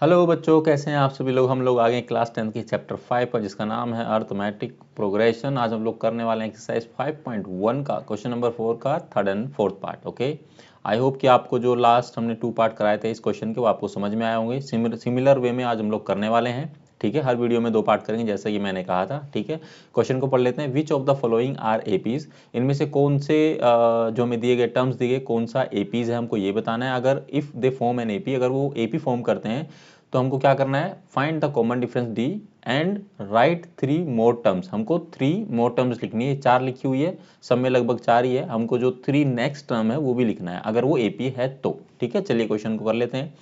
Hello बच्चों, कैसे हैं आप सभी लोग। हम लोग आगे क्लास 10 की चैप्टर 5 पर, जिसका नाम है अर्थमेटिक प्रोग्रेशन। आज हम लोग करने वाले हैं एक्सरसाइज 5.1 का क्वेश्चन नंबर 4 का third and fourth part. Okay, I hope कि आपको जो लास्ट हमने 2 पार्ट कराए थे इस क्वेश्चन के, वो आपको समझ में आए होंगे। सिमिलर वे में आज हम लोग करने वाले हैं। ठीक है, हर वीडियो में 2 पार्ट करेंगे जैसा कि मैंने कहा था। ठीक है, क्वेश्चन को पढ़ लेते हैं। Which of the following are APs, इनमें से कौन से जो हमें दिए गए टर्म्स दिए गए कौन सा एपीज है, हमको ये बताना है। अगर if they form an AP, अगर वो एपी फॉर्म करते हैं तो हमको क्या करना है, find the common difference D and right 3 more terms. हमको 3 मोर टर्म्स लिखनी है। 4 लिखी हुई है, सब में लगभग 4 ही है। हमको जो 3 नेक्स्ट टर्म है वो भी लिखना है, अगर वो एपी है तो। ठीक है, चलिए क्वेश्चन को कर लेते हैं।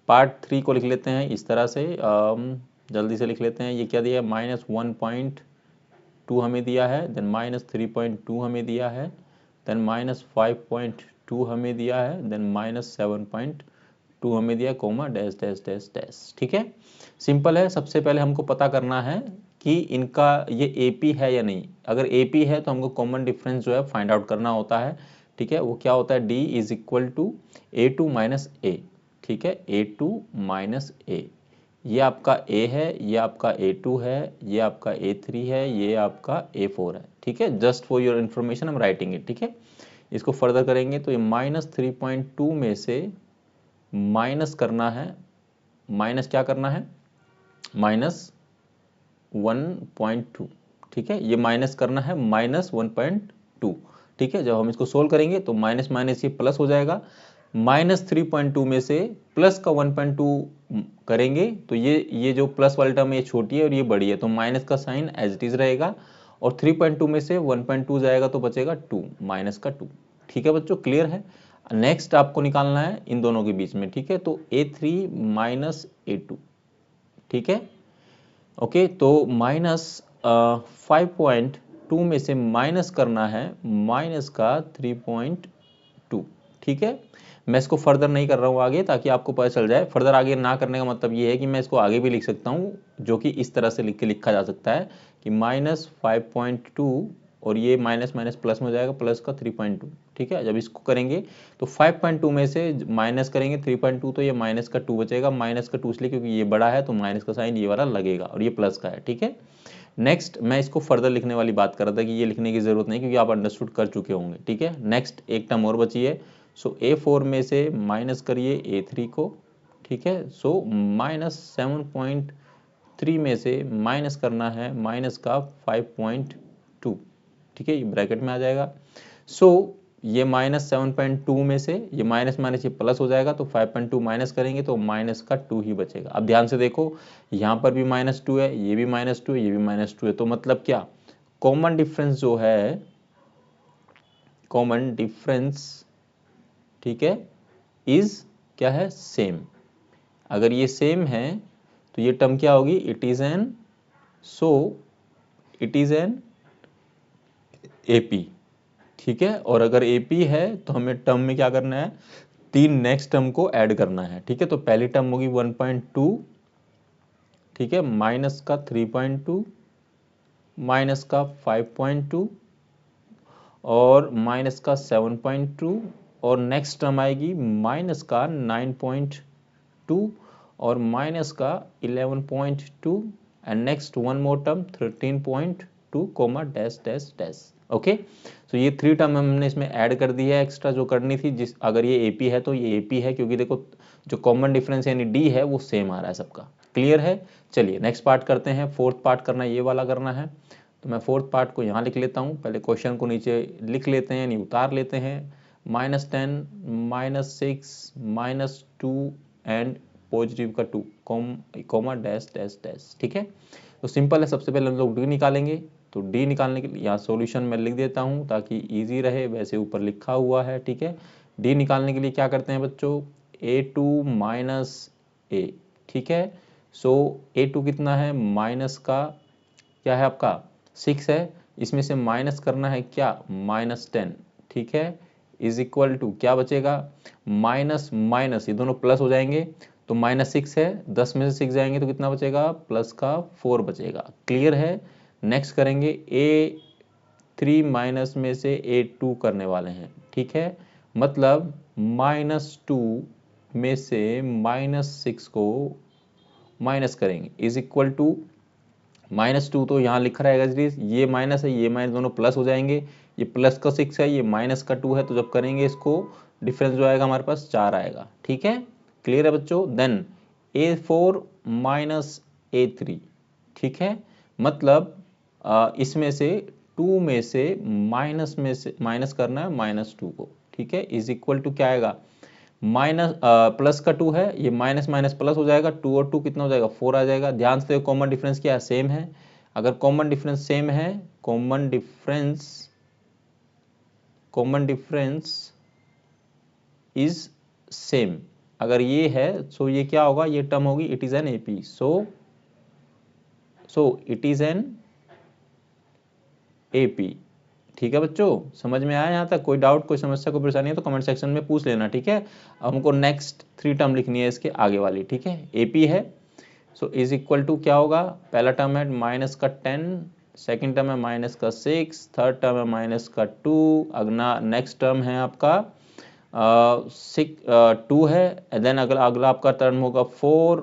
पार्ट 3 को लिख लेते हैं इस तरह से, जल्दी से लिख लेते हैं। ये क्या दिया है, -1.2 हमें दिया है, देन -3.2 हमें दिया है, देन -5.2 हमें दिया है, देन -7.2 हमें दिया, comma dash dash dash dash. ठीक है, सिंपल है। सबसे पहले हमको पता करना है कि इनका ये एपी है या नहीं। अगर एपी है तो हमको कॉमन डिफरेंस जो है फाइंड आउट करना होता है। ठीक है, वो क्या होता है, D is equal to A2 minus A. ठीक है, A2 माइनस ए, ये आपका A है, ये आपका A2 है, ये आपका A3 है, ये आपका A4 है। ठीक है, जस्ट फॉर योर इन्फॉर्मेशन हम राइटिंग इट। ठीक है, इसको फर्दर करेंगे तो ये -3.2 में से माइनस करना है, माइनस क्या करना है, -1.2। ठीक है, ये माइनस करना है -1.2। ठीक है, जब हम इसको सोल्व करेंगे तो माइनस माइनस ये प्लस हो जाएगा। -3.2 में से प्लस का 1.2 करेंगे तो ये जो प्लस वाली टर्म है ये छोटी है और ये बड़ी है, तो माइनस का साइन एज इट इज रहेगा। और 3.2 में से 1.2 जाएगा तो बचेगा 2, माइनस का 2। ठीक है बच्चों, क्लियर है। नेक्स्ट आपको निकालना है इन दोनों के बीच में। ठीक है, तो A3 माइनस A2। ठीक है, ओके, तो -5.2 में से माइनस करना है माइनस का 3.2। ठीक है, मैं इसको फर्दर नहीं कर रहा हूँ आगे, ताकि आपको पता चल जाए। फर्दर आगे ना करने का मतलब ये है कि मैं इसको आगे भी लिख सकता हूँ, जो कि इस तरह से लिखा जा सकता है कि -5.2 और ये माइनस माइनस प्लस में हो जाएगा, प्लस का 3.2। ठीक है, जब इसको करेंगे तो 5.2 में से माइनस करेंगे 3.2 तो ये माइनस का 2 बचेगा। माइनस का 2 इसलिए क्योंकि ये बड़ा है तो माइनस का साइन ये वाला लगेगा, और ये प्लस का है। ठीक है, नेक्स्ट मैं इसको फर्दर लिखने वाली बात कर रहा था कि ये लिखने की जरूरत नहीं, क्योंकि आप अंडरस्टूड कर चुके होंगे। ठीक है, नेक्स्ट एक टर्म और बची है। सो A4 में से माइनस करिए A3 को। ठीक है, सो -7.3 में से माइनस करना है माइनस का 5.2। ठीक है, ये ब्रैकेट में आ जाएगा। सो ये -7.2 में से ये माइनस माइनस ये प्लस हो जाएगा, तो 5.2 माइनस करेंगे तो माइनस का 2 ही बचेगा। अब ध्यान से देखो, यहाँ पर भी -2 है, ये भी -2 है, ये भी -2 है, तो मतलब क्या, कॉमन डिफरेंस जो है, कॉमन डिफरेंस, ठीक है, इज क्या है, सेम। अगर ये सेम है तो ये टर्म क्या होगी, it is an, so it is an AP. ठीक है, और अगर एपी है तो हमें टर्म में क्या करना है, 3 नेक्स्ट टर्म को ऐड करना है। ठीक है, तो पहली टर्म होगी 1.2, ठीक है, माइनस का 3.2, माइनस का 5.2 और माइनस का 7.2, और नेक्स्ट टर्म आएगी माइनस का 9.2 और माइनस का 11.2, and next one more term 13.2 comma dash dash dash. Okay, तो ये 3 टर्म हमने इसमें ऐड कर दी है, एक्स्ट्रा जो करनी थी। जिस अगर ये एपी है तो ये एपी है, क्योंकि देखो जो कॉमन डिफरेंस यानी डी है वो सेम आ रहा है सबका। क्लियर है, चलिए नेक्स्ट पार्ट करते हैं। फोर्थ पार्ट करना, ये वाला करना है। तो मैं फोर्थ पार्ट को यहाँ लिख लेता हूँ। पहले क्वेश्चन को नीचे लिख लेते हैं, यानी उतार लेते हैं। -10, -6, -2 एंड पॉजिटिव का 2 कोमा डैश डैश डैश। ठीक है, तो सिंपल है। सबसे पहले हम लोग डी निकालेंगे, तो डी निकालने के लिए यहाँ सॉल्यूशन मैं लिख देता हूँ ताकि इजी रहे, वैसे ऊपर लिखा हुआ है। ठीक है, डी निकालने के लिए क्या करते हैं बच्चों, A2 माइनस ए। ठीक है, सो A2 कितना है, माइनस का क्या है आपका 6 है, इसमें से माइनस करना है क्या, -10। ठीक है, इज इक्वल टू क्या बचेगा, माइनस माइनस ये दोनों प्लस हो जाएंगे, तो -6 है, 10 में से 6 जाएंगे तो कितना बचेगा, प्लस का 4 बचेगा। क्लियर है, नेक्स्ट करेंगे A3 माइनस में से A2 करने वाले हैं। ठीक है, मतलब -2 में से -6 को माइनस करेंगे, इज इक्वल टू -2 तो यहाँ लिखा रहेगा, ये माइनस है ये माइनस दोनों प्लस हो जाएंगे, ये प्लस का 6 है ये माइनस का 2 है, तो जब करेंगे इसको डिफरेंस जो आएगा हमारे पास 4 आएगा। ठीक है, क्लियर है बच्चों। देन A4 माइनस A3, ठीक है, मतलब इसमें से 2 में से माइनस करना है -2 को। ठीक है, इज इक्वल टू क्या आएगा, माइनस प्लस का 2 है, ये माइनस माइनस प्लस हो जाएगा, 2 और 2 कितना हो जाएगा 4 आ जाएगा। ध्यान से कॉमन डिफरेंस क्या है, सेम है। अगर कॉमन डिफरेंस सेम है, कॉमन डिफरेंस इज सेम, अगर ये है सो ये क्या होगा, ये टर्म होगी it is an AP, so it is an AP. ठीक है बच्चों, समझ में आया यहाँ तक? कोई डाउट, कोई समस्या, कोई परेशानी है तो कमेंट सेक्शन में पूछ लेना। ठीक है, अब हमको नेक्स्ट 3 टर्म लिखनी है इसके आगे वाली। ठीक है, एपी है, सो इज इक्वल टू क्या होगा, पहला टर्म है माइनस का 10, सेकेंड टर्म है माइनस का 6, थर्ड टर्म है माइनस का 2, अगला नेक्स्ट टर्म है आपका 2 है, देन अगला आपका टर्म होगा 4,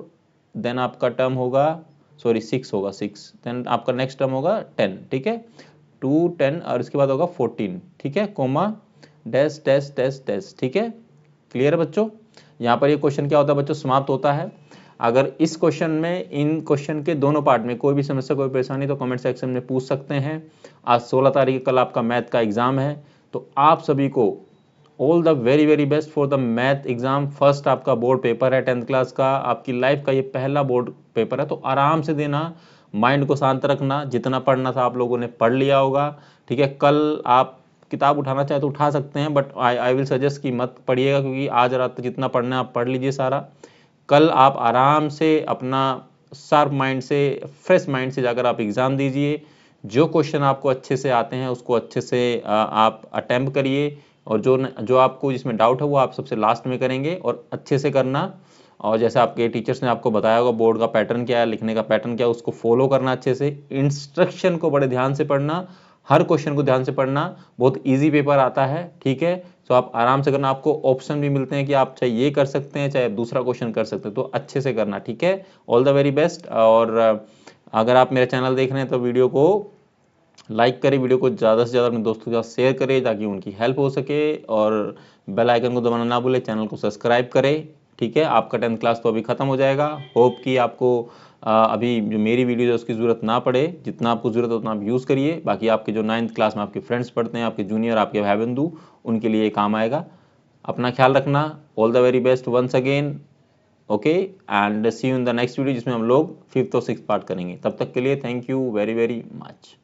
देन आपका टर्म होगा 6 होगा 6, देन आपका नेक्स्ट टर्म होगा 10। ठीक है, 2 10 और इसके बाद होगा 14। ठीक है, comma dash dash dash dash. ठीक है, क्लियर है बच्चों। यहाँ पर ये क्वेश्चन क्या होता है बच्चों, समाप्त होता है। अगर इस क्वेश्चन में, इन क्वेश्चन के दोनों पार्ट में कोई भी समस्या, कोई परेशानी तो कमेंट सेक्शन में पूछ सकते हैं। आज 16 तारीख, कल आपका मैथ का एग्जाम है, तो आप सभी को all the very very best for the math exam. First आपका बोर्ड पेपर है 10th क्लास का, आपकी लाइफ का ये पहला बोर्ड पेपर है, तो आराम से देना, माइंड को शांत रखना, जितना पढ़ना था आप लोगों ने पढ़ लिया होगा। ठीक है, कल आप किताब उठाना चाहे तो उठा सकते हैं, बट आई विल सजेस्ट कि मत पढ़िएगा, क्योंकि आज रात तक जितना पढ़ना है आप पढ़ लीजिए सारा। कल आप आराम से अपना शार्प माइंड से, फ्रेश माइंड से जाकर आप एग्ज़ाम दीजिए। जो क्वेश्चन आपको अच्छे से आते हैं उसको अच्छे से आप अटेम्प्ट करिए, और जो आपको जिसमें डाउट है वो आप सबसे लास्ट में करेंगे, और अच्छे से करना। और जैसे आपके टीचर्स ने आपको बताया होगा बोर्ड का पैटर्न क्या है, लिखने का पैटर्न क्या है, उसको फॉलो करना अच्छे से, इंस्ट्रक्शन को बड़े ध्यान से पढ़ना, हर क्वेश्चन को ध्यान से पढ़ना, बहुत इजी पेपर आता है। ठीक है, तो आप आराम से करना, आपको ऑप्शन भी मिलते हैं कि आप चाहे ये कर सकते हैं चाहे दूसरा क्वेश्चन कर सकते हैं, तो अच्छे से करना। ठीक है, ऑल द वेरी बेस्ट। और अगर आप मेरा चैनल देख रहे हैं तो वीडियो को लाइक करें, वीडियो को ज़्यादा से ज़्यादा अपने दोस्तों के साथ शेयर करें ताकि उनकी हेल्प हो सके, और बेल आइकन को दबाना ना भूलें, चैनल को सब्सक्राइब करें। ठीक है, आपका 10th क्लास तो अभी ख़त्म हो जाएगा। होप कि आपको अभी जो मेरी वीडियो है उसकी ज़रूरत ना पड़े, जितना आपको ज़रूरत है उतना आप यूज़ करिए। बाकी आपके जो 9th क्लास में आपके फ्रेंड्स पढ़ते हैं, आपके जूनियर, आपके भाई बंधु, उनके लिए काम आएगा। अपना ख्याल रखना, all the very best once again. Okay, and see you in the next video, जिसमें हम लोग 5th और 6th पार्ट करेंगे। तब तक के लिए thank you very very much.